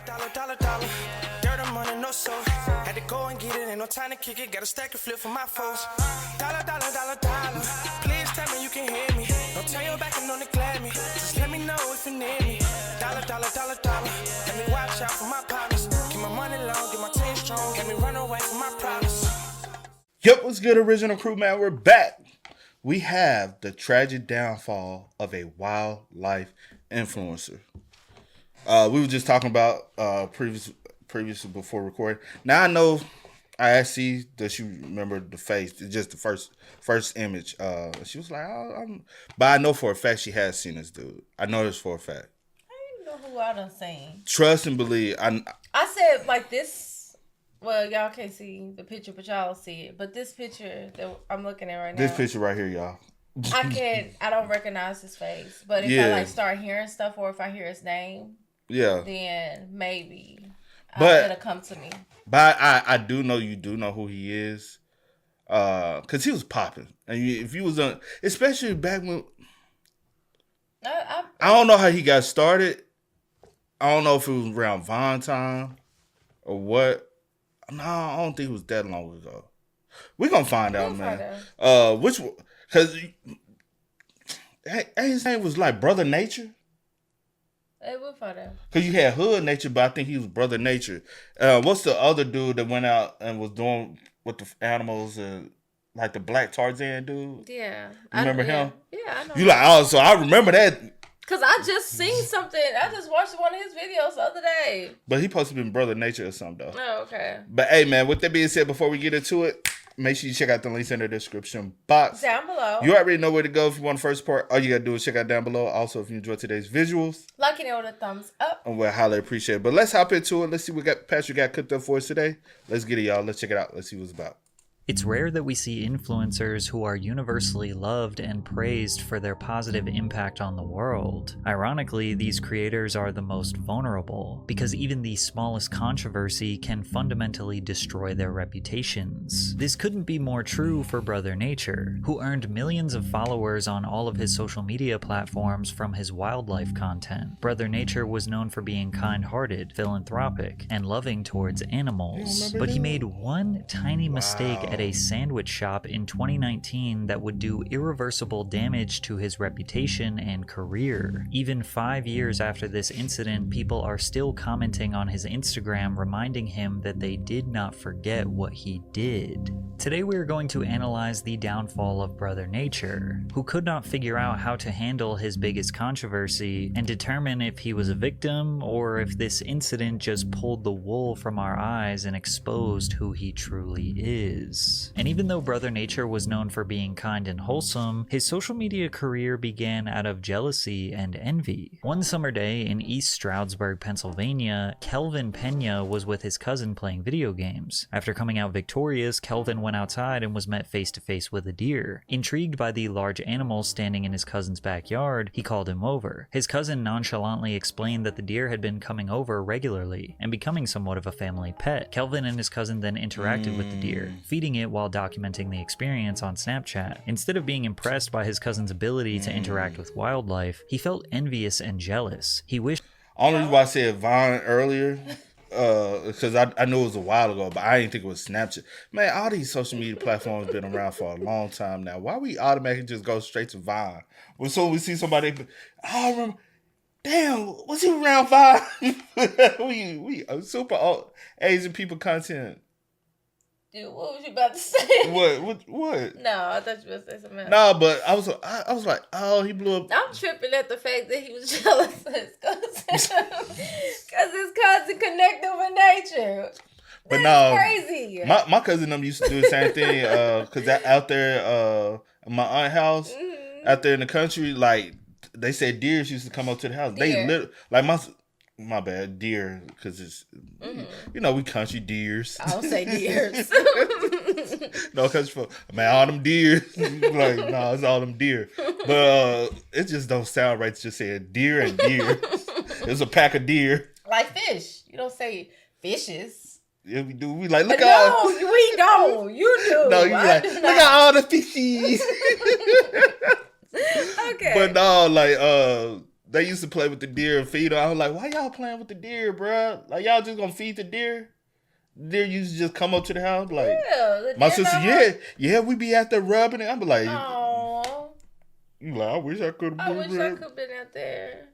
Dollar. Dirt on money, no soul. Had to go and get it, ain't no time to kick it. Got a stack of flip for my foes. Dollar. Please tell me you can hear me. Don't turn your back and don't neglect me. Just let me know if you need me. Dollar. Let me watch out for my partners. Keep my money long, get my team strong. Let me run away from my problems. Yep, what's good, original crew, man? We're back. We have the tragic downfall of a wildlife influencer. We were just talking about previous before recording. Now I know I asked C, does she remember the face? Just the first image. She was like, but I know for a fact she has seen this dude. I know this for a fact. I don't know who I done seen. Trust and believe. I said like this. Well, y'all can't see the picture, but y'all see it. But this picture that I'm looking at right now. This picture right here, y'all. I don't recognize his face. But if I like start hearing stuff or if I hear his name, then maybe it'll come to me. But I do know you do know who he is. Cause he was popping. And if you was on, especially back when I don't know how he got started. I don't know if it was around Vine time or what. No, I don't think it was that long ago. We're gonna find out, man. Which, cause his name was like Brother Nature. We'll find out. Cause you had Hood Nature, but I think he was Brother Nature. What's the other dude that went out and was doing with the animals and like the Black Tarzan dude? Yeah, remember him? Yeah, I know. You like so I remember that. Cause I just seen something. I just watched one of his videos the other day. But he supposed to be Brother Nature or something though. Oh, okay. But hey, man, with that being said, before we get into it, make sure you check out the links in the description box. Down below. You already know where to go if you want the first part. All you gotta do is check out down below. Also, if you enjoyed today's visuals, like it with a thumbs up. And we'll highly appreciate it. But let's hop into it. Let's see what Patrick got cooked up for us today. Let's get it, y'all. Let's check it out. Let's see what it's about. It's rare that we see influencers who are universally loved and praised for their positive impact on the world. Ironically, these creators are the most vulnerable, because even the smallest controversy can fundamentally destroy their reputations. This couldn't be more true for Brother Nature, who earned millions of followers on all of his social media platforms from his wildlife content. Brother Nature was known for being kind-hearted, philanthropic, and loving towards animals, but he made one tiny mistake at a sandwich shop in 2019 that would do irreversible damage to his reputation and career. Even 5 years after this incident, people are still commenting on his Instagram reminding him that they did not forget what he did. Today we are going to analyze the downfall of Brother Nature, who could not figure out how to handle his biggest controversy and determine if he was a victim or if this incident just pulled the wool from our eyes and exposed who he truly is. And even though Brother Nature was known for being kind and wholesome, his social media career began out of jealousy and envy. One summer day in East Stroudsburg, Pennsylvania, Kelvin Pena was with his cousin playing video games. After coming out victorious, Kelvin went outside and was met face to face with a deer. Intrigued by the large animal standing in his cousin's backyard, he called him over. His cousin nonchalantly explained that the deer had been coming over regularly and becoming somewhat of a family pet. Kelvin and his cousin then interacted with the deer, feeding it while documenting the experience on Snapchat. Instead of being impressed by his cousin's ability to interact with wildlife, he felt envious and jealous. He wished... Only reason why I said Vine earlier, because I knew it was a while ago, but I didn't think it was Snapchat. Man, all these social media platforms been around for a long time now. Why we automatically just go straight to Vine? So we see somebody, I remember, damn, was he around Vine? we super old Asian people content. Dude, what was you about to say? What? No, I thought you were going to say something else. No, but I was like, oh, he blew up. I'm tripping at the fact that he was jealous of his cousin. Because his cousin connected with nature. But That's crazy. My cousin them used to do the same thing. Because out there, in my aunt's house, out there in the country, like, they said deers used to come up to the house. Deer. They like my bad, deer, because it's, you know, we country deers. I don't say deers. No, because man, all them deer. Like, no, it's all them deer. But it just don't sound right to just say a deer and deer. It's a pack of deer. Like fish. You don't say fishes. Yeah, we do. We like, look no, we don't. You do. No, you like, look at all the fishies. Okay. But no, like, they used to play with the deer and feed them. I was like, why y'all playing with the deer, bro? Like, y'all just gonna feed the deer? The deer used to just come up to the house. Like, my sister, yeah, we be out there rubbing it. I'm like, oh, you like, I wish I could have been out there.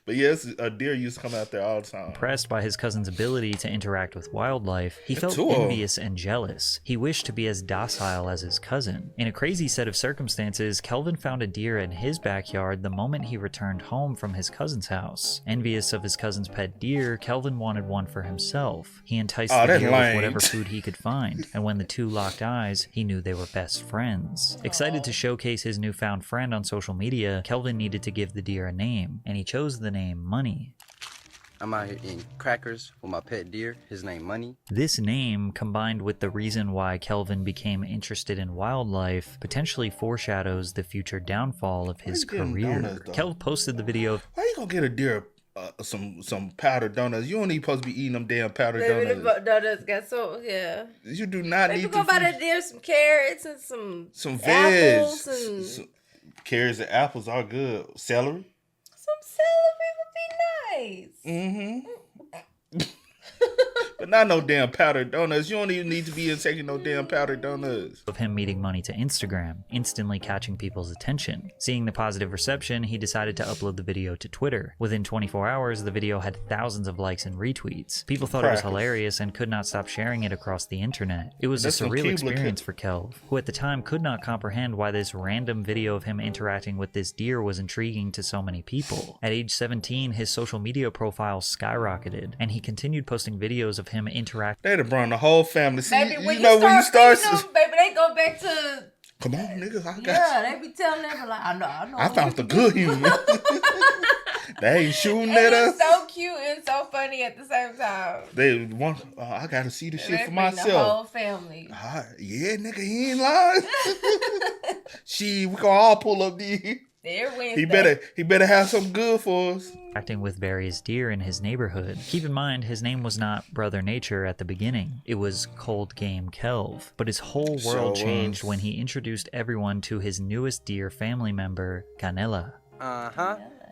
But yes, a deer used to come out there all the time. Impressed by his cousin's ability to interact with wildlife, he felt envious and jealous. He wished to be as docile as his cousin. In a crazy set of circumstances, Kelvin found a deer in his backyard the moment he returned home from his cousin's house. Envious of his cousin's pet deer, Kelvin wanted one for himself. He enticed the deer with whatever food he could find, and when the two locked eyes, he knew they were best friends. Excited to showcase his newfound friend on social media, Kelvin needed to give the deer a name, and he chose the name Money. I'm out here eating crackers with my pet deer. His name Money. This name, combined with the reason why Kelvin became interested in wildlife, potentially foreshadows the future downfall of his career. Kelv posted the video. Why you gonna get a deer some powdered donuts? You don't even supposed to be eating them damn powdered donuts. Donuts got so You do not need to go buy the deer some carrots and some veg. Apples and... Some carrots and apples are good. Celery. Celery would be nice. Mm-hmm. But not no damn powdered donuts. You don't even need to be taking no damn powdered donuts. Of him meeting Money to Instagram, instantly catching people's attention. Seeing the positive reception, he decided to upload the video to Twitter. Within 24 hours, the video had thousands of likes and retweets. People thought it was hilarious and could not stop sharing it across the internet. It was a surreal experience for Kelv, who at the time could not comprehend why this random video of him interacting with this deer was intriguing to so many people. At age 17, his social media profile skyrocketed, and he continued posting videos of him interact. They'd have brought the whole family. See, baby, when you start, baby, they go back to. Come on, niggas. They be telling them like, I know. I found the good human. They ain't shooting at us. It's so cute and so funny at the same time. They want. I gotta see the shit for myself. The whole family. Yeah, nigga, he ain't lying. We gonna all pull up these. He better have some good for us. Acting with various deer in his neighborhood. Keep in mind, his name was not Brother Nature at the beginning. It was Cold Game Kelv. But his whole world changed when he introduced everyone to his newest deer family member, Canelo.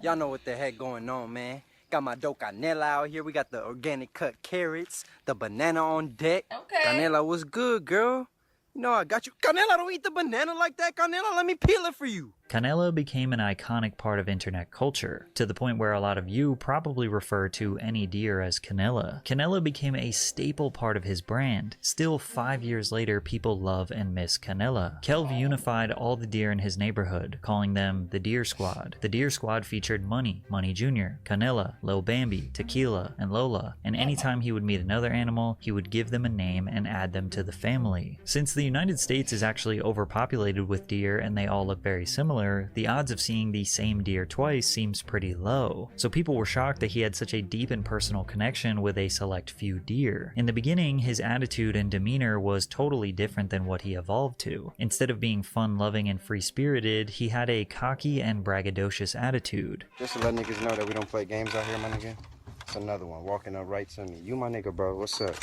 Y'all know what the heck going on, man. Got my dope Canelo out here. We got the organic cut carrots, the banana on deck. Okay. Canelo, what's good, girl? You know I got you. Canelo, don't eat the banana like that. Canelo, let me peel it for you. Canelo became an iconic part of internet culture, to the point where a lot of you probably refer to any deer as Canelo. Canelo became a staple part of his brand. Still, 5 years later, people love and miss Canelo. Kelv unified all the deer in his neighborhood, calling them the Deer Squad. The Deer Squad featured Money, Money Jr., Canelo, Lil Bambi, Tequila, and Lola, and anytime he would meet another animal, he would give them a name and add them to the family. Since the United States is actually overpopulated with deer and they all look very similar, the odds of seeing the same deer twice seems pretty low. So people were shocked that he had such a deep and personal connection with a select few deer. In the beginning, his attitude and demeanor was totally different than what he evolved to. Instead of being fun-loving and free-spirited, he had a cocky and braggadocious attitude. Just to let niggas know that we don't play games out here, my nigga. It's another one, walking up right to me. You my nigga, bro, what's up?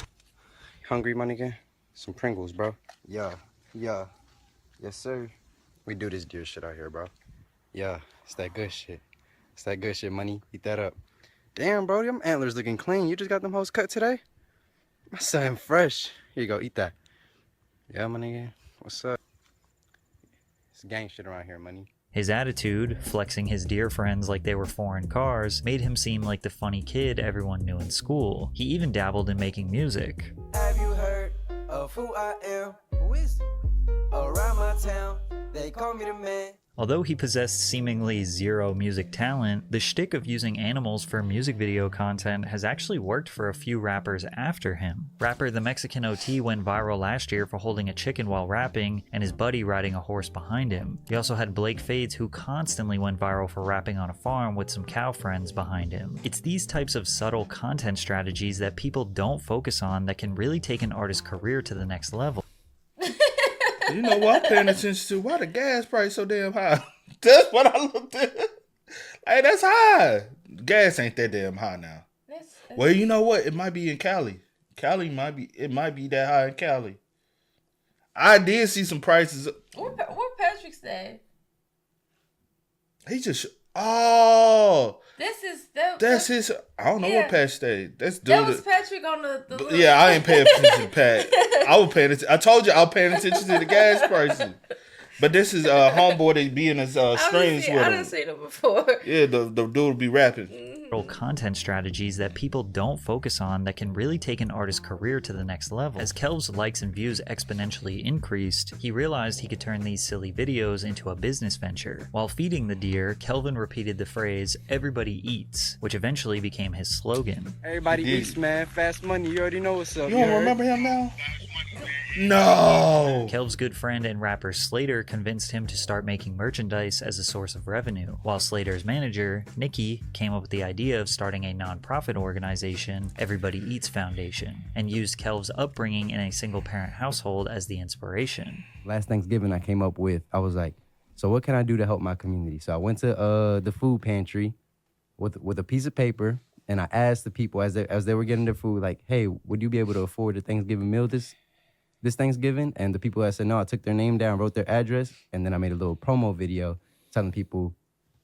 Hungry, my nigga? Some Pringles, bro. Yeah. Yes, sir. We do this deer shit out here, bro. Yeah, it's that good shit. It's that good shit, Money. Eat that up. Damn, bro, them antlers looking clean. You just got them hoes cut today? My son fresh. Here you go, eat that. Yeah, my nigga. What's up? It's gang shit around here, Money. His attitude, flexing his deer friends like they were foreign cars, made him seem like the funny kid everyone knew in school. He even dabbled in making music. Have you heard of who I am? Who is it? Around my town, they call me the man. Although he possessed seemingly zero music talent, the shtick of using animals for music video content has actually worked for a few rappers after him. Rapper The Mexican OT went viral last year for holding a chicken while rapping, and his buddy riding a horse behind him. You also had Blake Fades, who constantly went viral for rapping on a farm with some cow friends behind him. It's these types of subtle content strategies that people don't focus on that can really take an artist's career to the next level. You know what I'm paying attention to? Why the gas price so damn high? That's what I looked at. Hey, that's high. Gas ain't that damn high now. Well, you know what? It might be in Cali. It might be that high in Cali. I did see some prices. Where Patrick stay? He just, Oh, that's his. I don't know what Pat stayed. That's dude. That was Patrick on the yeah, I ain't paying attention to Pat. I was paying attention. I told you I was paying attention to the gas prices. But this is homeboy that be in his strings with him. I didn't see them before. Yeah, the dude will be rapping. Content strategies that people don't focus on that can really take an artist's career to the next level. As Kelv's likes and views exponentially increased, he realized he could turn these silly videos into a business venture. While feeding the deer, Kelvin repeated the phrase, "Everybody eats," which eventually became his slogan. Everybody eats, man. Fast money, you already know what's up. You don't remember him now? No! Kelv's good friend and rapper Slater convinced him to start making merchandise as a source of revenue, while Slater's manager, Nikki, came up with the idea of starting a non-profit organization, Everybody Eats Foundation, and used Kelv's upbringing in a single-parent household as the inspiration. Last Thanksgiving I came up with, I was like, so what can I do to help my community? So I went to the food pantry with a piece of paper, and I asked the people as they were getting their food, like, hey, would you be able to afford a Thanksgiving meal this Thanksgiving? And the people that said no, I took their name down, wrote their address, and then I made a little promo video telling people,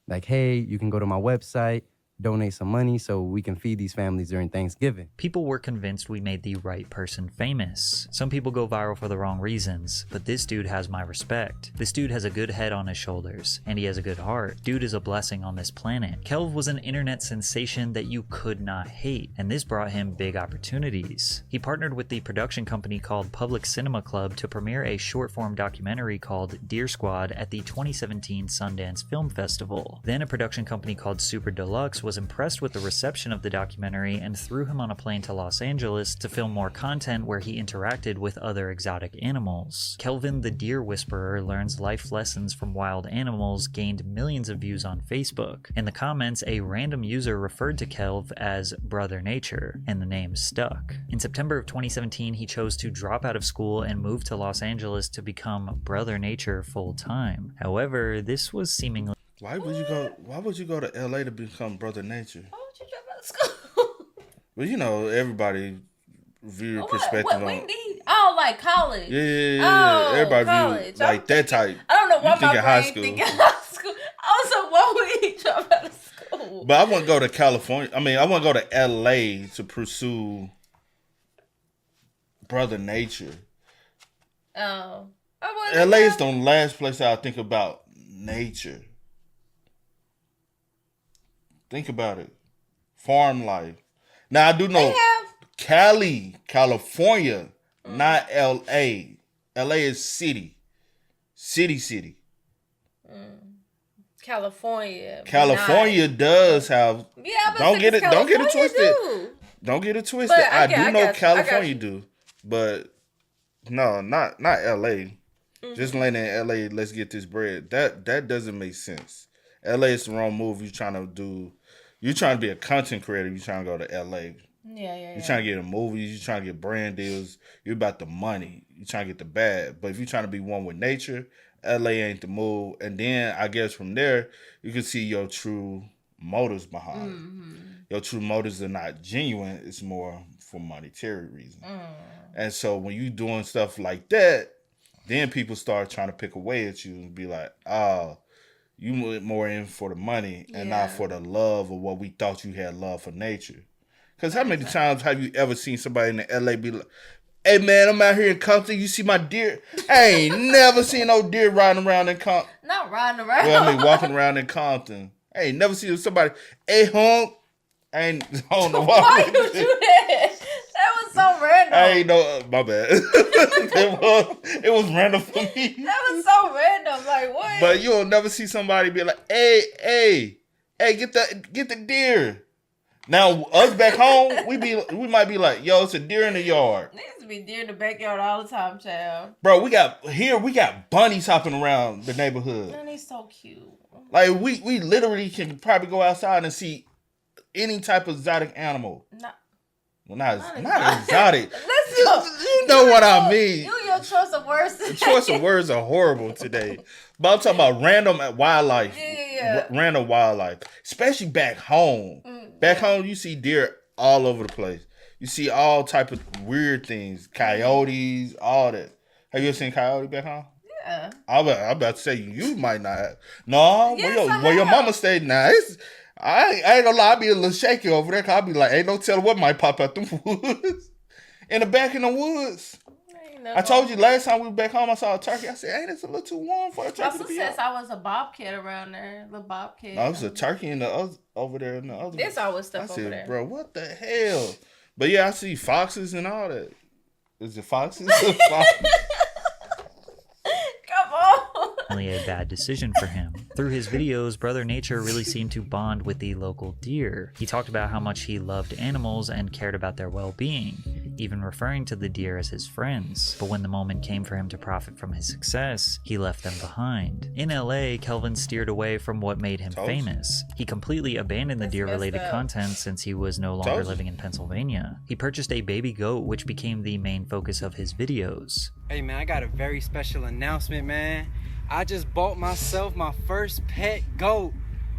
like, hey, you can go to my website, donate some money so we can feed these families during Thanksgiving. People were convinced we made the right person famous. Some people go viral for the wrong reasons, but this dude has my respect. This dude has a good head on his shoulders, and he has a good heart. Dude is a blessing on this planet. Kelv was an internet sensation that you could not hate, and this brought him big opportunities. He partnered with the production company called Public Cinema Club to premiere a short-form documentary called Deer Squad at the 2017 Sundance Film Festival. Then a production company called Super Deluxe was impressed with the reception of the documentary and threw him on a plane to Los Angeles to film more content where he interacted with other exotic animals. Kelvin the Deer Whisperer Learns Life Lessons from Wild Animals gained millions of views on Facebook. In the comments, a random user referred to Kelv as Brother Nature, and the name stuck. In September of 2017, he chose to drop out of school and move to Los Angeles to become Brother Nature full-time. However, this was seemingly Why would you go to LA to become Brother Nature? Why would you drop out of school? Well, you know, everybody view your perspective on. Like college. Yeah. Everybody college. view like that type. I don't know why my brain high school. Also, why would he drop out of school? But I wouldn't go to California. I mean, I wouldn't go to LA to pursue Brother Nature. Oh. LA is the last place I think about nature. Think about it. Farm life. Now, I do know California, not L.A. L.A. is city. City. California does have... Yeah, but don't get it twisted. Do. Don't get it twisted. I do know California do. But, no, not L.A. Mm-hmm. Just landing in L.A., let's get this bread. That doesn't make sense. L.A. is the wrong move you're trying to do. You're trying to be a content creator. You're trying to go to L.A. Yeah. You're trying to get in movies. You're trying to get brand deals. You're about the money. You're trying to get the bag. But if you're trying to be one with nature, L.A. ain't the move. And then I guess from there, you can see your true motives behind it. Your true motives are not genuine. It's more for monetary reasons. And so when you doing stuff like that, then people start trying to pick away at you and be like, oh, you went more in for the money and not for the love of what we thought you had love for nature. Because how many times have you ever seen somebody in the LA be like, hey man, I'm out here in Compton, you see my deer? I ain't never seen no deer riding around in Compton. Not riding around. Well, I mean walking around in Compton. I ain't never seen somebody, hey honk. I don't know why. Why you do that? That was so random. I ain't know, my bad. it was random for me. That was so random. Like, what? But you'll never see somebody be like, hey, get the deer. Now, us back home, we might be like, yo, it's a deer in the yard. Niggas be deer in the backyard all the time, child. Bro, we got bunnies hopping around the neighborhood. And they so cute. Like, we literally can probably go outside and see any type of exotic animal. Not exotic. Listen, you know what I mean. Your choice of words. The choice of words are horrible today. But I'm talking about random wildlife. Yeah. Random wildlife. Especially back home. Back home, you see deer all over the place. You see all type of weird things. Coyotes, all that. Have you ever seen coyote back home? Yeah. I'm about to say you might not have. No, yes, where your mama stayed now. I ain't gonna lie, I be a little shaky over there. Cause I be like, ain't no telling what might pop out the woods. In the back in the woods. I told you last time we were back home, I saw a turkey. I said, hey, it's a little too warm for a turkey to be out. I was a bobcat around there. The bobcat. No, it was a turkey in the other, over there in the other. There's always stuff over there. Bro, what the hell? But yeah, I see foxes and all that. Is it foxes? Come on. Only a bad decision for him. Through his videos, Brother Nature really seemed to bond with the local deer. He talked about how much he loved animals and cared about their well-being, even referring to the deer as his friends. But when the moment came for him to profit from his success, he left them behind. In LA, Kelvin steered away from what made him famous. He completely abandoned the deer-related content since he was no longer living in Pennsylvania. He purchased a baby goat, which became the main focus of his videos. Hey man, I got a very special announcement, man. I just bought myself my first pet goat.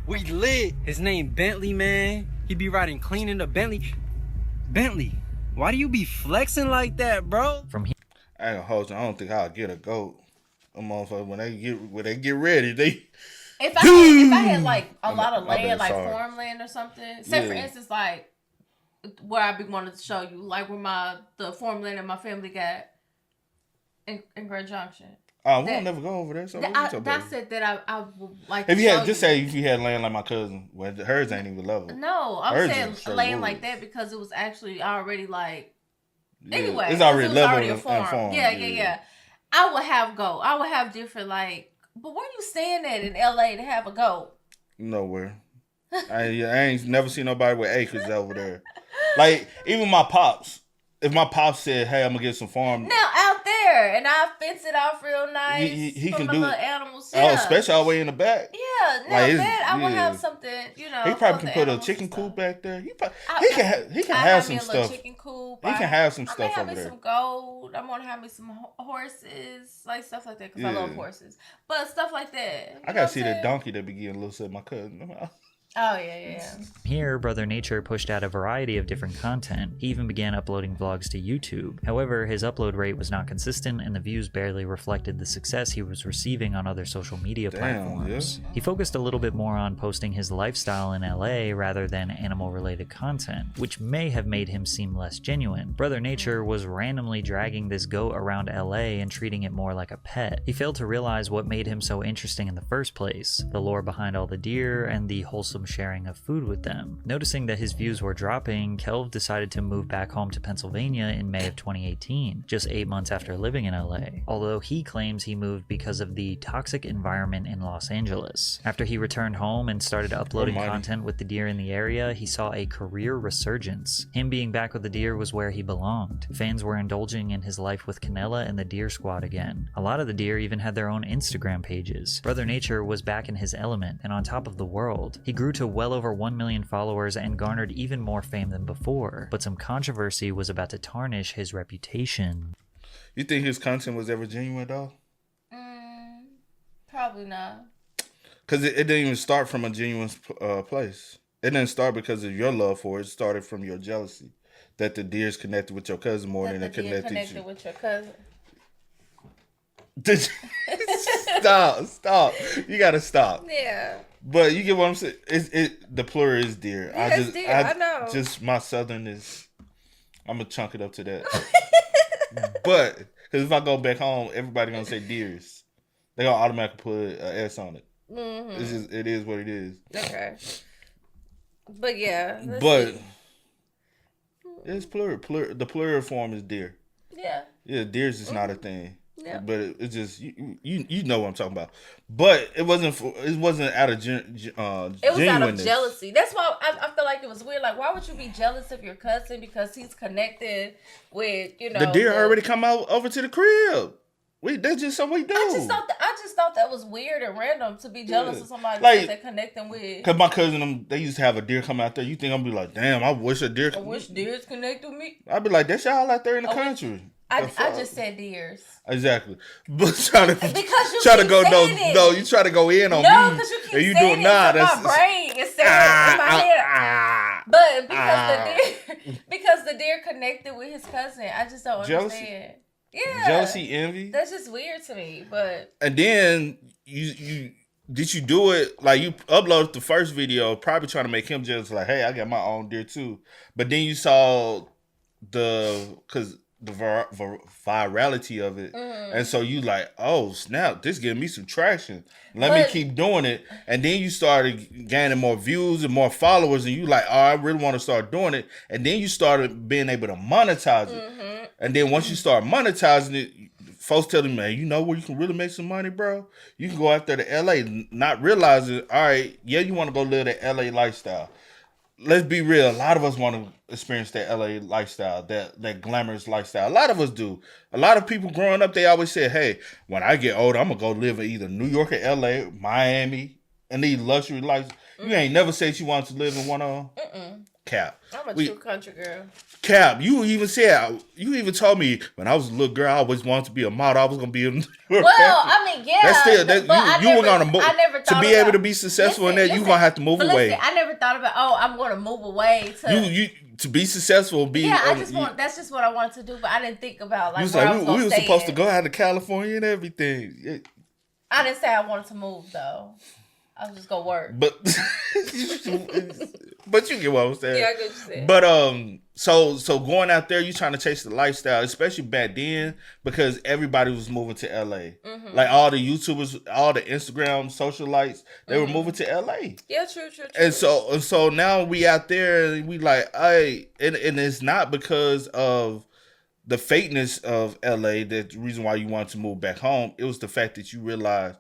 We lit. His name Bentley, man. He be riding clean in the Bentley. Bentley, why do you be flexing like that, bro? From here, I ain't gonna hold you. I don't think I'll get a goat. Them motherfuckers, when they get ready, they. If I had like a lot of land, like farmland or something, say for instance, like where I be wanting to show you, like where the farmland that my family got in Grand Junction. We'll never go over there. So that's it. That I would like. If you had just say if you had land like my cousin, well, hers ain't even level. No, I'm saying land like that because it was actually already like. Anyway, it's already level a farm. Yeah. I would have goat. I would have different like. But where you staying at in LA to have a goat? Nowhere. I ain't never seen nobody with acres over there. Like even my pops. If my pops said, "Hey, I'm gonna get some farm now out there," and I fence it off real nice, he can do little animals. Yeah. Oh, especially all the way in the back. Yeah, now like that I would have something. You know, he probably can put a chicken coop back there. He can have some stuff. Chicken coop. He can have some stuff over there. I'm gonna have me some gold. I'm gonna have me some horses, like stuff like that, because I love horses. But stuff like that. I gotta see that donkey that be getting a little set my cousin. Oh, yeah. Here, Brother Nature pushed out a variety of different content. He even began uploading vlogs to YouTube. However, his upload rate was not consistent and the views barely reflected the success he was receiving on other social media platforms. He focused a little bit more on posting his lifestyle in LA rather than animal-related content, which may have made him seem less genuine. Brother Nature was randomly dragging this goat around LA and treating it more like a pet. He failed to realize what made him so interesting in the first place, the lore behind all the deer and the wholesome sharing of food with them. Noticing that his views were dropping, Kelv decided to move back home to Pennsylvania in May of 2018, just 8 months after living in LA, although he claims he moved because of the toxic environment in Los Angeles. After he returned home and started uploading content with the deer in the area, he saw a career resurgence. Him being back with the deer was where he belonged. Fans were indulging in his life with Canelo and the Deer Squad again. A lot of the deer even had their own Instagram pages. Brother Nature was back in his element and on top of the world. He grew to well over 1 million followers and garnered even more fame than before, but some controversy was about to tarnish his reputation. You think his content was ever genuine, though? Probably not. Because it didn't even start from a genuine place. It didn't start because of your love for it. It started from your jealousy that the deer's connected with your cousin more than it connected you. With your cousin. Stop. You gotta stop. Yeah. But you get what I'm saying? The plural is deer. Yeah, I know. Just my southern is, I'm gonna chunk it up to that. But, because if I go back home, everybody gonna say deers. They gonna automatically put an S on it. Mm-hmm. It is what it is. Okay. But yeah. It's plural. The plural form is deer. Yeah. Yeah, deers is not a thing. Yeah. But it's just you know what I'm talking about. But it wasn't out of it was out of jealousy. That's why I feel like it was weird. Like, why would you be jealous of your cousin because he's connected with the deer already come out over to the crib. That's just something we do. I just thought that was weird and random to be jealous of somebody like, that they're connecting with. Because my cousin, they used to have a deer come out there. You think I'm be like, damn, I wish deers connect with me. I'd be like, that's y'all out there in the country. I just said deers. Exactly. But trying to go you try to go in on me. No, because you keep saying it. My brain is saying it in my head. But because the deer connected with his cousin, I just don't understand. Yeah. Jealousy, envy. That's just weird to me. But and then you did you do it like you uploaded the first video, probably trying to make him jealous, like, hey, I got my own deer too. But then you saw the virality of it, and so you like, oh snap, this giving me some traction. Let me keep doing it, and then you started gaining more views and more followers, and you like, oh, I really want to start doing it, and then you started being able to monetize it, and then once you start monetizing it, folks tell me, man, you know where you can really make some money, bro? You can go out there to LA, not realizing, all right, yeah, you want to go live that LA lifestyle. Let's be real. A lot of us want to experience that LA lifestyle, that glamorous lifestyle. A lot of us do. A lot of people growing up, they always said, hey, when I get older, I'm going to go live in either New York or LA, Miami, and these luxury lives. You ain't never said you wanted to live in one of them? Cap. I'm a true country girl. Cap, you even told me when I was a little girl, I always wanted to be a model. I was going to be a well, I mean, yeah. That's still, you were going to move. To be able to be successful in that, you're going to have to move away. I never thought about, I'm going to move away to be successful. That's just what I wanted to do, but I didn't think about like where I was we were supposed to go out to California and everything. I didn't say I wanted to move though. I was just gonna work. But you get what I'm saying. Yeah, I get what you're saying. But so going out there, you trying to chase the lifestyle, especially back then, because everybody was moving to LA. Like all the YouTubers, all the Instagram socialites, they were moving to LA. Yeah, true. And so now we out there and we like, hey, and it's not because of the fakeness of LA, that's the reason why you wanted to move back home. It was the fact that you realized,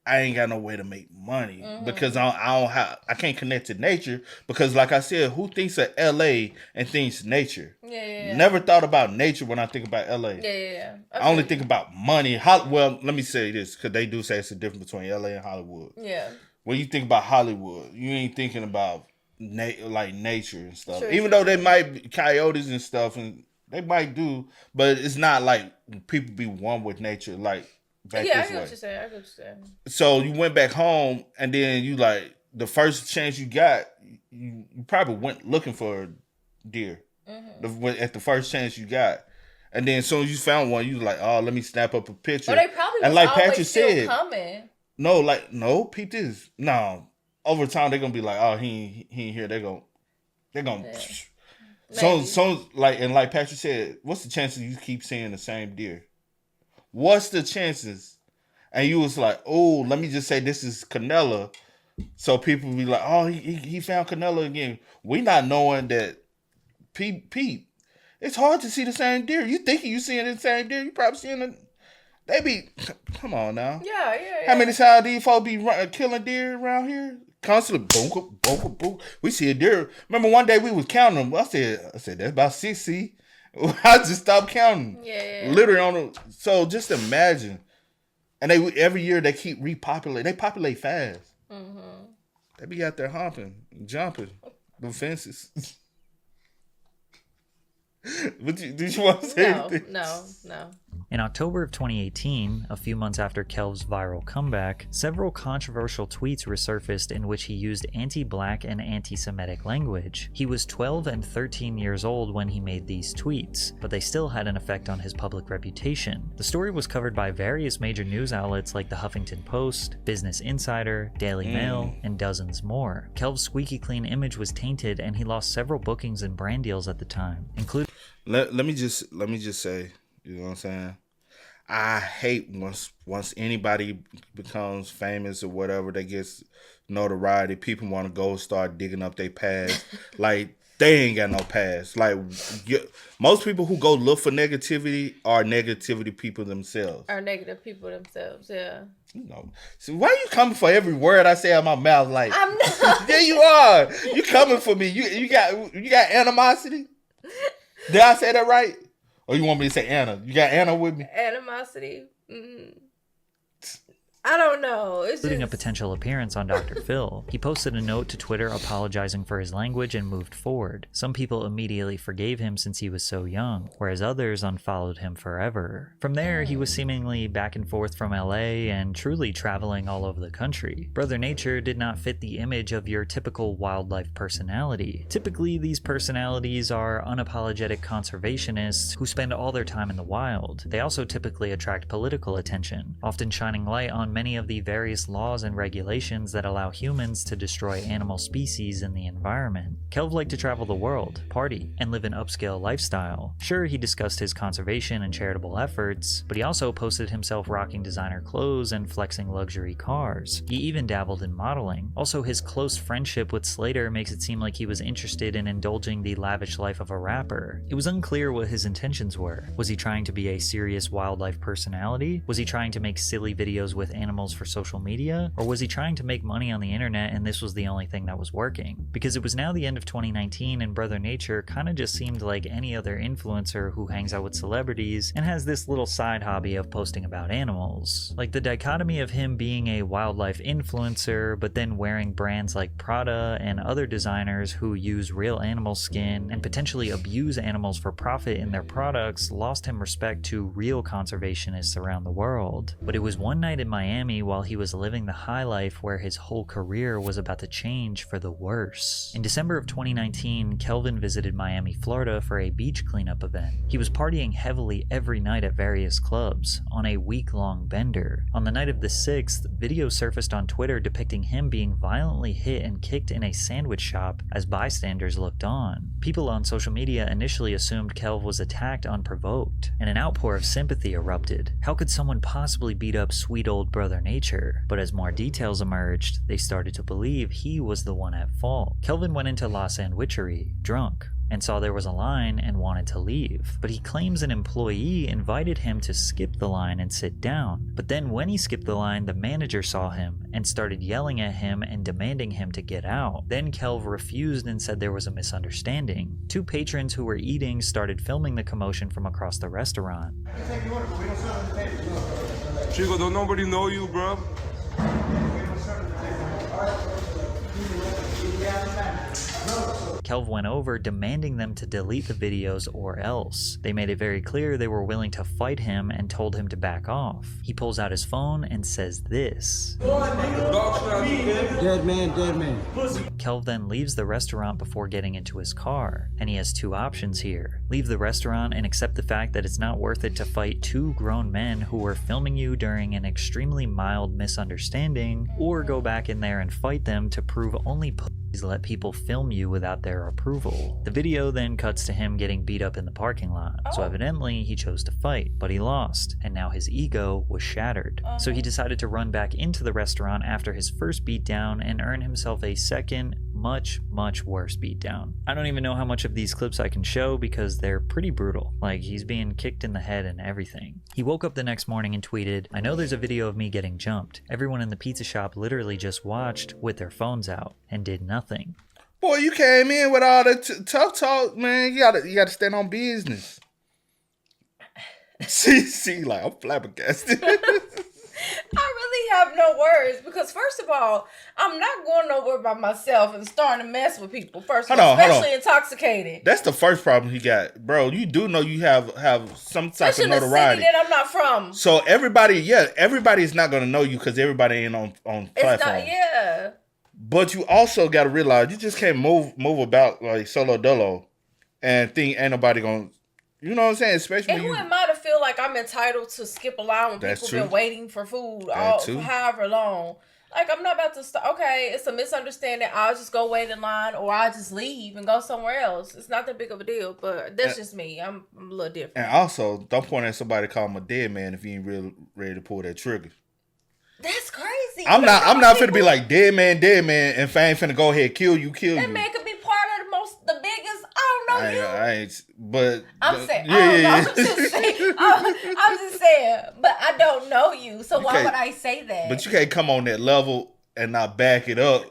I ain't got no way to make money because I can't connect to nature, because like I said, who thinks of LA and thinks nature? Yeah. Never thought about nature when I think about LA. Yeah. Okay. I only think about money. Well, let me say this, because they do say it's a difference between LA and Hollywood. Yeah. When you think about Hollywood, you ain't thinking about like nature and stuff. Sure, even though they might be coyotes and stuff, and they might do, but it's not like people be one with nature like. I get what you're saying. So you went back home, and then you like the first chance you got, you probably went looking for a deer at the first chance you got, and then as soon as you found one, you was like, oh, let me snap up a picture. But they probably was and like always Patrick still said, coming. No, peep this. No, over time they're gonna be like, oh, he ain't here. They're gonna. Yeah. So like Patrick said, what's the chances you keep seeing the same deer? What's the chances? And you was like, oh, let me just say this is Canelo. So people be like, oh, he found Canelo again. We not knowing that Pete, it's hard to see the same deer. You thinking you seeing the same deer, you probably seeing it. They be, come on now. Yeah. How many times these folks be killing deer around here? Constantly, boom, boom, boom. We see a deer. Remember one day we was counting them. I said that's about 60. I just stopped counting. Yeah. Literally on the. So just imagine, and every year they keep repopulating. They populate fast. They be out there humping, jumping the fences. Did you want to say anything? No. In October of 2018, a few months after Kelv's viral comeback, several controversial tweets resurfaced in which he used anti-black and anti-Semitic language. He was 12 and 13 years old when he made these tweets, but they still had an effect on his public reputation. The story was covered by various major news outlets like the Huffington Post, Business Insider, Daily Mail, and dozens more. Kelv's squeaky clean image was tainted, and he lost several bookings and brand deals at the time, including. Let me just say, you know what I'm saying? I hate once anybody becomes famous or whatever, they gets notoriety, people want to go start digging up their past. Like, they ain't got no past. Like, most people who go look for negativity are negativity people themselves. Are negative people themselves, yeah. You know, so why are you coming for every word I say out my mouth? Like, I'm not. There you are. You coming for me. You got animosity? Did I say that right? Or you want me to say Anna? You got Anna with me? Animosity. I don't know. It's including just... a potential appearance on Dr. Phil. He posted a note to Twitter apologizing for his language and moved forward. Some people immediately forgave him since he was so young, whereas others unfollowed him forever. From there, he was seemingly back and forth from LA and truly traveling all over the country. Brother Nature did not fit the image of your typical wildlife personality. Typically, these personalities are unapologetic conservationists who spend all their time in the wild. They also typically attract political attention, often shining light on many of the various laws and regulations that allow humans to destroy animal species in the environment. Kelv liked to travel the world, party, and live an upscale lifestyle. Sure, he discussed his conservation and charitable efforts, but he also posted himself rocking designer clothes and flexing luxury cars. He even dabbled in modeling. Also, his close friendship with Slater makes it seem like he was interested in indulging the lavish life of a rapper. It was unclear what his intentions were. Was he trying to be a serious wildlife personality? Was he trying to make silly videos with animals for social media? Or was he trying to make money on the internet and this was the only thing that was working? Because it was now the end of 2019 and Brother Nature kinda just seemed like any other influencer who hangs out with celebrities and has this little side hobby of posting about animals. Like the dichotomy of him being a wildlife influencer but then wearing brands like Prada and other designers who use real animal skin and potentially abuse animals for profit in their products lost him respect to real conservationists around the world. But it was one night in Miami while he was living the high life where his whole career was about to change for the worse. In December of 2019, Kelvin visited Miami, Florida for a beach cleanup event. He was partying heavily every night at various clubs, on a week-long bender. On the night of the 6th, video surfaced on Twitter depicting him being violently hit and kicked in a sandwich shop as bystanders looked on. People on social media initially assumed Kelv was attacked unprovoked, and an outpour of sympathy erupted. How could someone possibly beat up sweet old Brother Nature? But as more details emerged, they started to believe he was the one at fault. Kelvin went into La Sandwichery, drunk, and saw there was a line and wanted to leave. But he claims an employee invited him to skip the line and sit down. But then when he skipped the line, the manager saw him and started yelling at him and demanding him to get out. Then Kelv refused and said there was a misunderstanding. Two patrons who were eating started filming the commotion from across the restaurant. Chico, don't nobody know you, bro. Kelv went over demanding them to delete the videos or else. They made it very clear they were willing to fight him and told him to back off. He pulls out his phone and says this. Dead man, dead man. Kelv then leaves the restaurant before getting into his car, and he has two options here. Leave the restaurant and accept the fact that it's not worth it to fight two grown men who were filming you during an extremely mild misunderstanding, or go back in there and fight them to prove only let people film you without their approval. The video then cuts to him getting beat up in the parking lot, so evidently he chose to fight, but he lost, and now his ego was shattered. So he decided to run back into the restaurant after his first beatdown and earn himself a second, much worse beatdown. I don't even know how much of these clips I can show because they're pretty brutal. Like, he's being kicked in the head and everything. He woke up the next morning and tweeted, "I know there's a video of me getting jumped. Everyone in the pizza shop literally just watched with their phones out and did nothing." Boy, you came in with all the tough talk, man. You gotta stand on business. See, like, I'm flabbergasted. I really have no words because, first of all, I'm not going nowhere by myself and starting to mess with people. First of all, especially intoxicated. That's the first problem he got, bro. You do know you have some type of notoriety that I'm not from. So everybody's not gonna know you because everybody ain't on platform. But you also got to realize you just can't move about like solo dolo and think ain't nobody gonna. You know what I'm saying? Especially and who am I to feel like I'm entitled to skip a line when people been waiting for food for however long? Like, I'm not about to start. Okay, it's a misunderstanding. I'll just go wait in line, or I'll just leave and go somewhere else. It's not that big of a deal, but that's just me. I'm a little different. And also, don't point at somebody call him a dead man if you ain't really ready to pull that trigger. That's crazy. I'm not finna be like dead man, and if I ain't finna go ahead kill you. That man could be part of the biggest. I don't know you. I ain't. But I'm saying. I'm just saying. I'm just saying. But I don't know you, so why would I say that? But you can't come on that level and not back it up.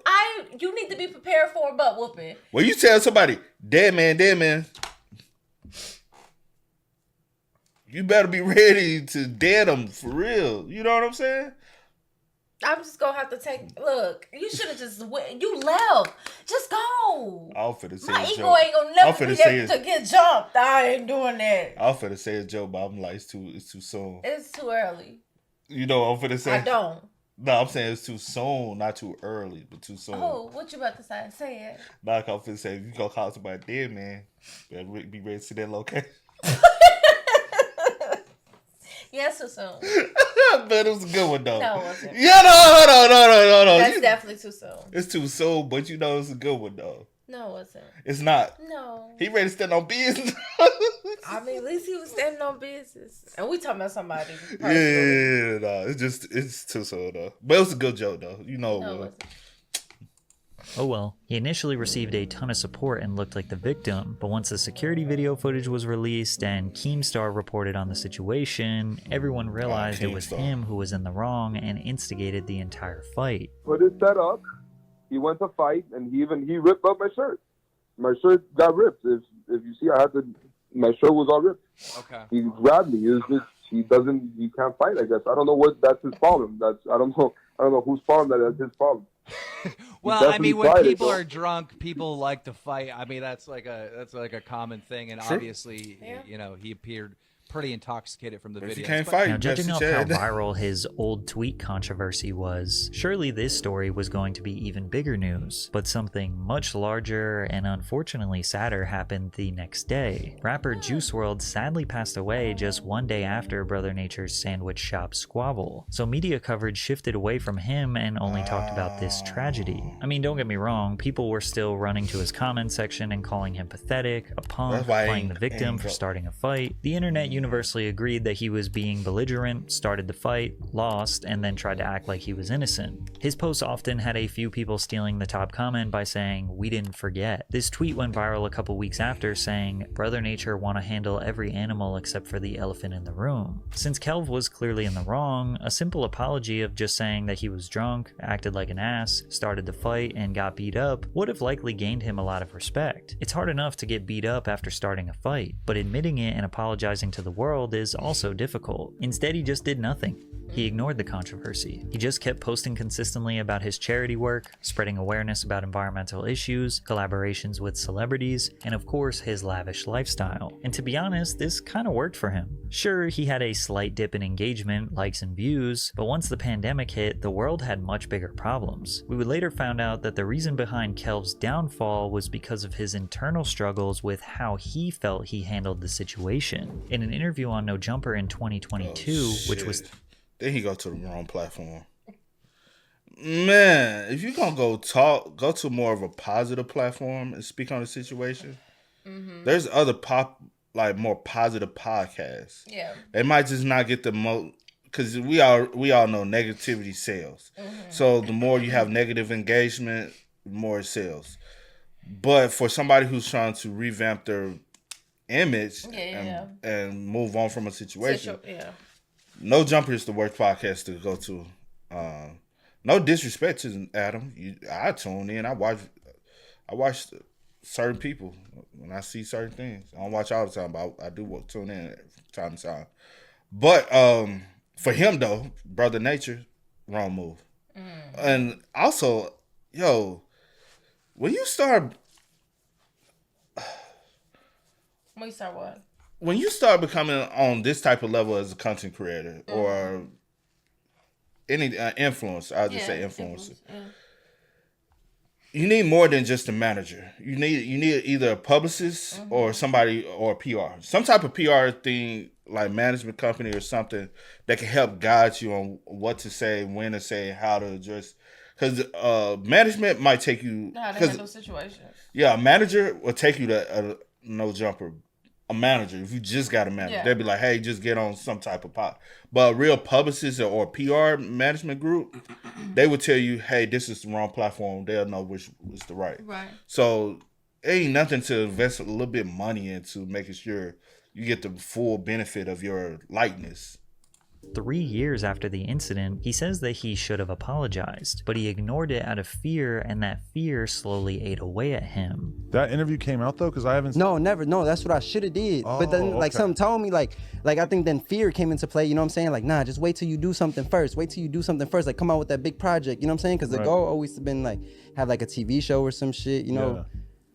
You need to be prepared for a butt whooping. When you tell somebody dead man, you better be ready to dead them for real. You know what I'm saying? I'm just gonna have to take. Look, you should have just went. You left. Just go. I'm finna say My a ego joke. ain't gonna never be able to get jumped. I ain't doing that. I'm finna say a joke, but I'm like, it's too soon. It's too early. You know what I'm finna say? I don't. No, I'm saying it's too soon, not too early, but too soon. Oh, what you about to say? Say it. Nah, I'm finna say, if you gonna call somebody dead, man, better be ready to see that location. Yes, too soon. But it was a good one, though. No, it wasn't. Yeah, no. That's definitely too soon. It's too soon, but you know it's a good one, though. No, it wasn't. It's not. No. He ready to stand on business. I mean, at least he was standing on business. And we talking about somebody. Yeah, no, it's too soon, though. But it was a good joke, though. You know No, it it was. wasn't. Oh well, he initially received a ton of support and looked like the victim, but once the security video footage was released and Keemstar reported on the situation, everyone realized it was him who was in the wrong and instigated the entire fight. Put it set up. He went to fight, and he ripped up my shirt. My shirt got ripped. If you see, my shirt was all ripped. Okay. He grabbed me. It was just he can't fight. I guess I don't know what that's his problem. I don't know whose problem that's his problem. Well, I mean, when people are drunk, people like to fight. I mean, that's like a common thing, and obviously, you know, he appeared pretty intoxicated from the video. You can't fight. Now, judging off how viral his old tweet controversy was, surely this story was going to be even bigger news. But something much larger and unfortunately sadder happened the next day. Rapper Juice WRLD sadly passed away just one day after Brother Nature's sandwich shop squabble. So media coverage shifted away from him and only talked about this tragedy. I mean, don't get me wrong, people were still running to his comment section and calling him pathetic, a punk, playing the victim for starting a fight. The internet universally agreed that he was being belligerent, started the fight, lost, and then tried to act like he was innocent. His posts often had a few people stealing the top comment by saying, "We didn't forget." This tweet went viral a couple weeks after saying, "Brother Nature want to handle every animal except for the elephant in the room." Since Kelv was clearly in the wrong, a simple apology of just saying that he was drunk, acted like an ass, started the fight, and got beat up would have likely gained him a lot of respect. It's hard enough to get beat up after starting a fight, but admitting it and apologizing to the world is also difficult. Instead, he just did nothing. He ignored the controversy. He just kept posting consistently about his charity work, spreading awareness about environmental issues, collaborations with celebrities, and of course his lavish lifestyle. And to be honest, this kind of worked for him. Sure, he had a slight dip in engagement, likes, and views, but once the pandemic hit, the world had much bigger problems. We would later find out that the reason behind Kelv's downfall was because of his internal struggles with how he felt he handled the situation. In an interview on No Jumper in 2022, which was... Then he go to the wrong platform. Man, if you're gonna go to more of a positive platform and speak on the situation, there's other more positive podcasts. Yeah. They might just not get the most, because we all know negativity sells. So the more you have negative engagement, the more it sells. But for somebody who's trying to revamp their image and move on from a situation, No Jumper is the worst podcast to go to. No disrespect to Adam. I tune in. I watch certain people when I see certain things. I don't watch all the time, but I do tune in from time to time. But for him though, Brother Nature, wrong move. And also, when you start what? When you start becoming on this type of level as a content creator or any influencer, I'll just say influencer, you need more than just a manager. You need either a publicist or somebody or PR, some type of PR thing like management company or something that can help guide you on what to say, when to say, how to address. Because management might take you how to handle situations. Yeah, a manager will take you to No Jumper. A manager, if you just got a manager, they'd be like, "Hey, just get on some type of pot." But a real publicist or PR management group, they would tell you, "Hey, this is the wrong platform." They'll know which is the right. So it ain't nothing to invest a little bit of money into making sure you get the full benefit of your likeness. 3 years after the incident, he says that he should have apologized, but he ignored it out of fear, and that fear slowly ate away at him. That interview came out though, because I haven't. No, never. No, that's what I should have did. But then, like, something told me, like I think then fear came into play. You know what I'm saying? Like, nah, just wait till you do something first. Wait till you do something first. Like, come out with that big project. You know what I'm saying? Because the goal always been like have like a TV show or some shit. You know,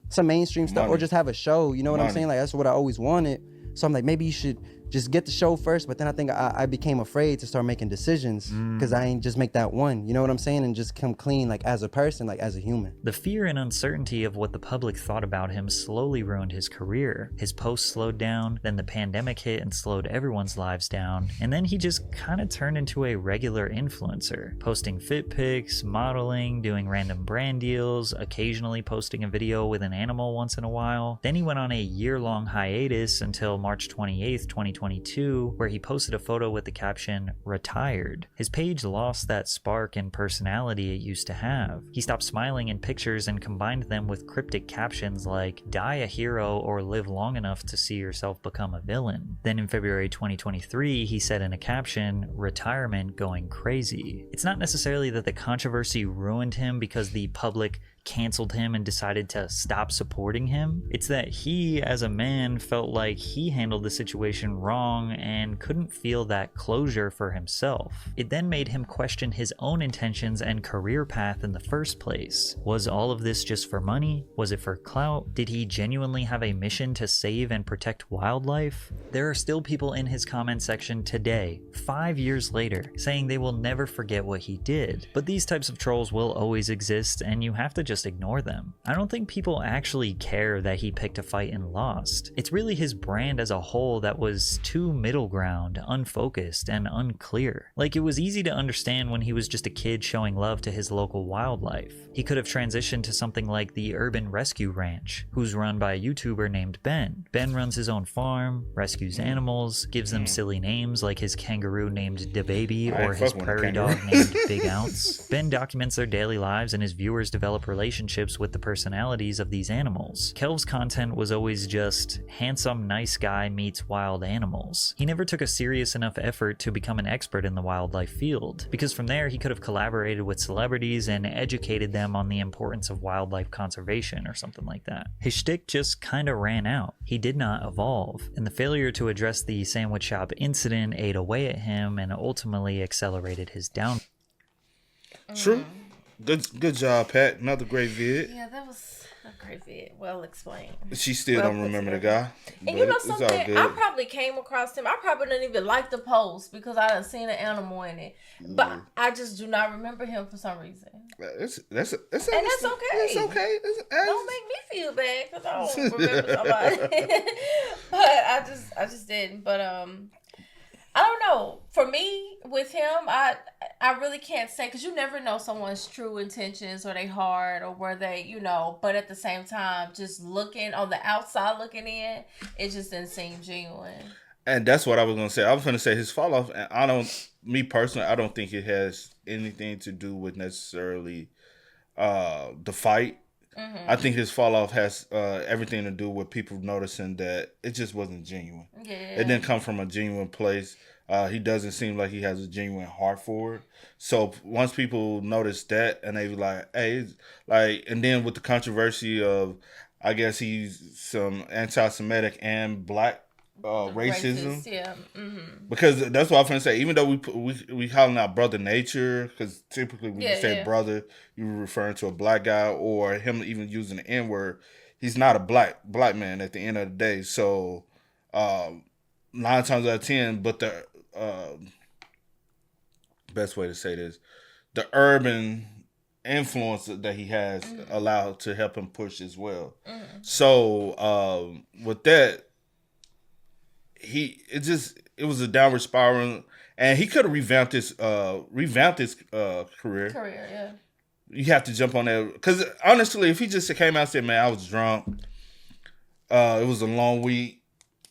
some mainstream stuff, or just have a show. You know what I'm saying? Like, that's what I always wanted. So I'm like, maybe you should just get the show first. But then I think I became afraid to start making decisions because I ain't just make that one. You know what I'm saying? And just come clean, like as a person, like as a human. The fear and uncertainty of what the public thought about him slowly ruined his career. His posts slowed down, then the pandemic hit and slowed everyone's lives down, and then he just kind of turned into a regular influencer, posting fit pics, modeling, doing random brand deals, occasionally posting a video with an animal once in a while. Then he went on a year-long hiatus until March 28th, 2022, where he posted a photo with the caption, "Retired." His page lost that spark and personality it used to have. He stopped smiling in pictures and combined them with cryptic captions like, "Die a hero or live long enough to see yourself become a villain." Then in February 2023, he said in a caption, "Retirement going crazy." It's not necessarily that the controversy ruined him because the public canceled him and decided to stop supporting him. It's that he, as a man, felt like he handled the situation wrong and couldn't feel that closure for himself. It then made him question his own intentions and career path in the first place. Was all of this just for money? Was it for clout? Did he genuinely have a mission to save and protect wildlife? There are still people in his comment section today, 5 years later, saying they will never forget what he did. But these types of trolls will always exist, and you have to just ignore them. I don't think people actually care that he picked a fight and lost. It's really his brand as a whole that was too middle ground, unfocused, and unclear. Like, it was easy to understand when he was just a kid showing love to his local wildlife. He could have transitioned to something like the Urban Rescue Ranch, who's run by a YouTuber named Ben. Ben runs his own farm, rescues animals, gives them silly names like his kangaroo named DaBaby or his prairie dog named Big Ounce. Ben documents their daily lives, and his viewers develop relationships with the personalities of these animals. Kelv's content was always just handsome, nice guy meets wild animals. He never took a serious enough effort to become an expert in the wildlife field, because from there he could have collaborated with celebrities and educated them on the importance of wildlife conservation or something like that. His shtick just kinda ran out. He did not evolve, and the failure to address the sandwich shop incident ate away at him and ultimately accelerated his down. True. Good job, Pat. Another great vid. Yeah, that was a great vid. Well explained. She still don't remember the guy. And you know something? I probably came across him. I probably didn't even like the post because I done seen an animal in it. But I just do not remember him for some reason. That's okay. It's okay. Don't make me feel bad because I don't remember somebody. But I just didn't. But I don't know. For me, with him, I really can't say, because you never know someone's true intentions or they heart or where they, you know, but at the same time, just looking on the outside looking in, it just didn't seem genuine. And that's what I was going to say. I was going to say his fall off, and me personally, I don't think it has anything to do with necessarily the fight. Mm-hmm. I think his fall off has everything to do with people noticing that it just wasn't genuine. Yeah. It didn't come from a genuine place. He doesn't seem like he has a genuine heart for it. So once people notice that, and they be like, hey, like, and then with the controversy of, I guess he's some anti-Semitic and black racism. Yeah. Mm-hmm. Because that's what I'm going to say. Even though we calling out brother nature, because typically when you say brother, you're referring to a black guy, or him even using the N-word. He's not a black man at the end of the day. So 9 times out of 10, but the best way to say this, the urban influence that he has allowed to help him push as well. Mm-hmm. So with that, it was a downward spiral, and he could have revamped his career. Yeah. You have to jump on that, because honestly, if he just came out and said, "Man, I was drunk. It was a long week.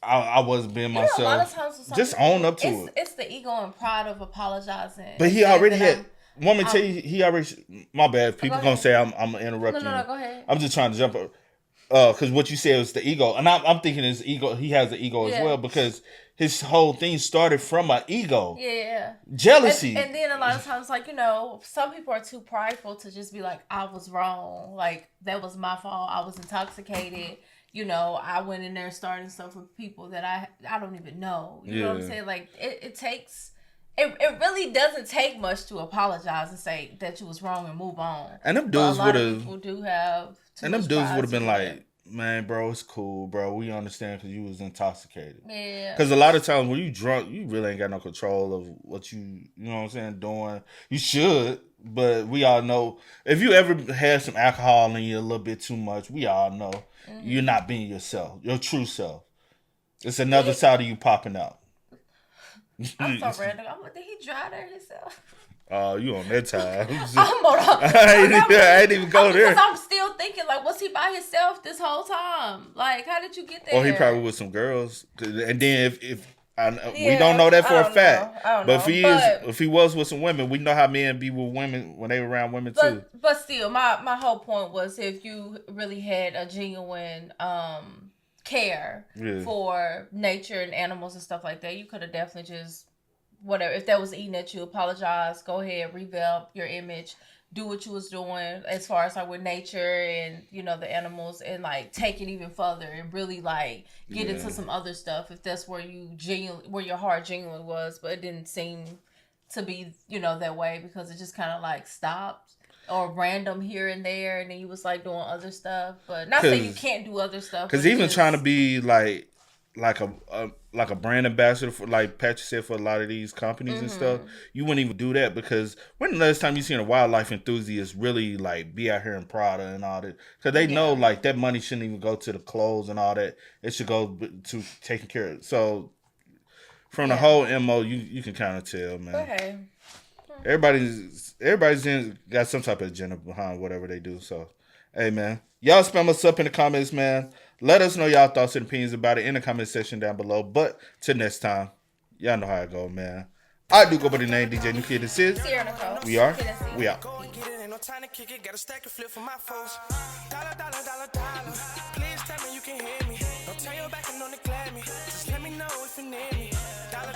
I wasn't being myself." A lot of times just own up to it. It's the ego and pride of apologizing. But he already had. Want me to tell you? He already. My bad. People gonna say I'm interrupting. No, go ahead. I'm just trying to jump up. Because what you said was the ego, and I'm thinking his ego. He has an ego as well because his whole thing started from an ego. Yeah. Jealousy. And then a lot of times, like, some people are too prideful to just be like, I was wrong. Like, that was my fault. I was intoxicated. I went in there starting stuff with people that I don't even know. You know what I'm saying? Like, it takes... It really doesn't take much to apologize and say that you was wrong and move on. And them dudes would have... People do have... And them dudes would have been like, man, bro, it's cool, bro. We understand because you was intoxicated. Yeah. Because a lot of times when you drunk, you really ain't got no control of what you know what I'm saying, doing. You should, but we all know. If you ever had some alcohol in you a little bit too much, we all know you're not being yourself, your true self. It's another side of you popping out. I'm so random. Did he drive there himself? Oh, you on that time. I'm on I ain't even go there. Because I'm still thinking, like, was he by himself this whole time? Like, how did you get there? Or he probably with some girls. And then we don't know that for a fact. But if he was with some women, we know how men be with women when they were around women too. But still, my whole point was if you really had a genuine care for nature and animals and stuff like that, you could have definitely just whatever. If that was eating at you, apologize, go ahead, revamp your image, do what you was doing as far as like with nature and the animals, and like take it even further and really like get into some other stuff if that's where your heart genuinely was. But it didn't seem to be that way because it just kind of like stopped. Or random here and there, and then you was like doing other stuff, but not saying you can't do other stuff. Because even trying to be like a brand ambassador for, like Patrick said, for a lot of these companies and stuff, you wouldn't even do that because when the last time you seen a wildlife enthusiast really like be out here in Prada and all that? Because they know like that money shouldn't even go to the clothes and all that. It should go to taking care of it. So from the whole MO, you can kind of tell, man. Okay. Everybody's got some type of agenda behind whatever they do. So, hey, man. Y'all spam us up in the comments, man. Let us know y'all thoughts and opinions about it in the comment section down below. But till next time, y'all know how it go, man. I do go by the name DJ New Kid. This is We Are. We out. No time to kick it, got a stack of flip for my foes. Dollar. Please tell me you can hear me. Don't turn your back and don't neglect me. Just let me know if you need me. Dollar.